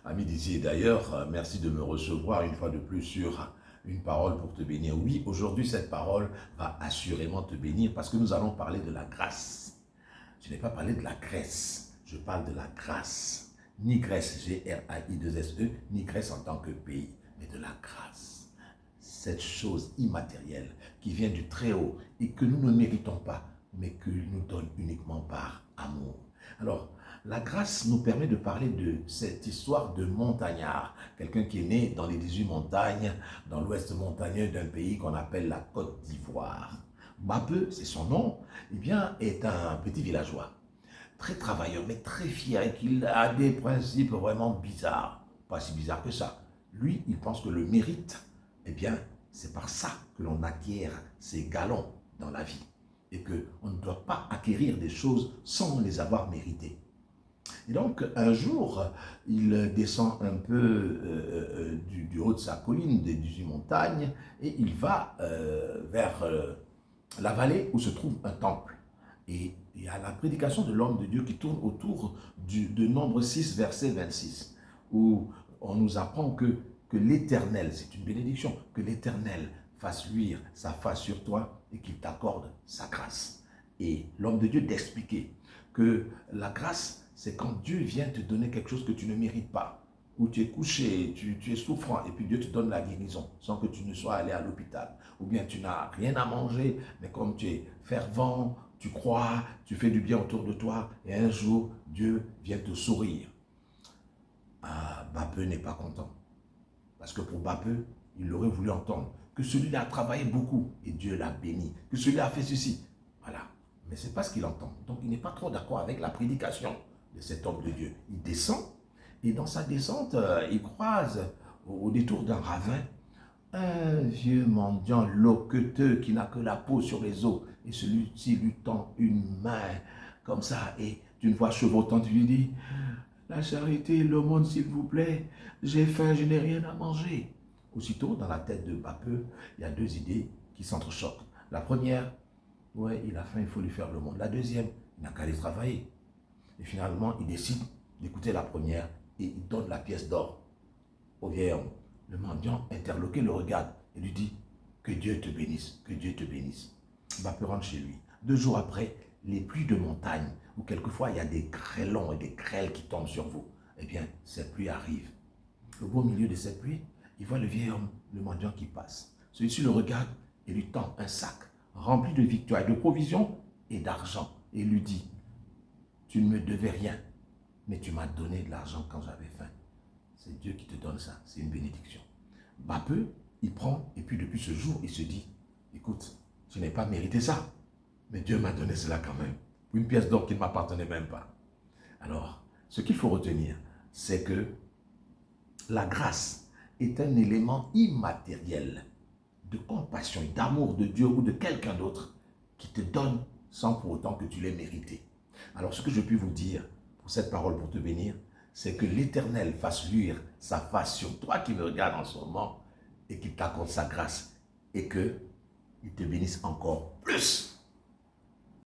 Ami Didier, d'ailleurs, merci de me recevoir une fois de plus sur une parole pour te bénir. Oui, aujourd'hui, cette parole va assurément te bénir parce que nous allons parler de la grâce. Je n'ai pas parlé de la Grèce, je parle de la grâce. Ni Grèce, G-R-A-I-2-S-E, ni Grèce en tant que pays, mais de la grâce. Cette chose immatérielle qui vient du Très-Haut et que nous ne méritons pas, mais que nous donne uniquement par amour. Alors, la grâce nous permet de parler de cette histoire de montagnard, quelqu'un qui est né dans les 18 montagnes, dans l'ouest montagneux d'un pays qu'on appelle la Côte d'Ivoire. Bapeu, c'est son nom, eh bien, est un petit villageois, très travailleur, mais très fier, et qu'il a des principes vraiment bizarres. Pas si bizarres que ça. Lui, il pense que le mérite, eh bien, c'est par ça que l'on acquiert ses galons dans la vie. Et qu'on ne doit pas acquérir des choses sans les avoir méritées. Et donc, un jour, il descend un peu du haut de sa colline, des 18 montagnes, et il va vers la vallée où se trouve un temple. Et il y a la prédication de l'homme de Dieu qui tourne autour de Nombre 6, verset 26, où on nous apprend que l'Éternel, c'est une bénédiction, que l'Éternel fasse luire sa face sur toi et qu'il t'accorde sa grâce. Et l'homme de Dieu d'expliquer que la grâce, c'est quand Dieu vient te donner quelque chose que tu ne mérites pas, où tu es couché, tu es souffrant, et puis Dieu te donne la guérison sans que tu ne sois allé à l'hôpital. Ou bien tu n'as rien à manger, mais comme tu es fervent, tu crois, tu fais du bien autour de toi, et un jour, Dieu vient te sourire. Ah, Bapeu n'est pas content. Parce que pour Bapeu, il aurait voulu entendre que celui-là a travaillé beaucoup, et Dieu l'a béni, que celui-là a fait ceci. Voilà. Mais ce n'est pas ce qu'il entend. Donc il n'est pas trop d'accord avec la prédication de cet homme de Dieu. Il descend, et dans sa descente, il croise au détour d'un ravin un vieux mendiant loqueteux qui n'a que la peau sur les os. Et celui-ci lui tend une main comme ça, et d'une voix chevrotante, lui dit: la charité, l'aumône, s'il vous plaît, j'ai faim, je n'ai rien à manger. Aussitôt, dans la tête de Bapeu, il y a deux idées qui s'entrechoquent. La première, ouais, il a faim, il faut lui faire l'aumône. La deuxième, il n'a qu'à aller travailler. Et finalement, il décide d'écouter la première et il donne la pièce d'or au vieil homme. Le mendiant interloqué le regarde et lui dit: que Dieu te bénisse, que Dieu te bénisse. Bapeu rentre chez lui. 2 jours après, les pluies de montagne, où quelquefois il y a des grêlons et des grêles qui tombent sur vous, eh bien, cette pluie arrive. Au beau milieu de cette pluie, il voit le vieil homme, le mendiant qui passe. Celui-ci le regarde et lui tend un sac rempli de victuailles, de provisions et d'argent, et lui dit: tu ne me devais rien, mais tu m'as donné de l'argent quand j'avais faim. C'est Dieu qui te donne ça, c'est une bénédiction. Bapeu, il prend, et puis depuis ce jour, il se dit: écoute, je n'ai pas mérité ça, mais Dieu m'a donné cela quand même. Une pièce d'or qui ne m'appartenait même pas. Alors, ce qu'il faut retenir, c'est que la grâce est un élément immatériel de compassion et d'amour de Dieu ou de quelqu'un d'autre qui te donne sans pour autant que tu l'aies mérité. Alors, ce que je puis vous dire pour cette parole pour te bénir, c'est que l'Éternel fasse luire sa face sur toi qui me regarde en ce moment et qu'il t'accorde sa grâce et qu'il te bénisse encore plus.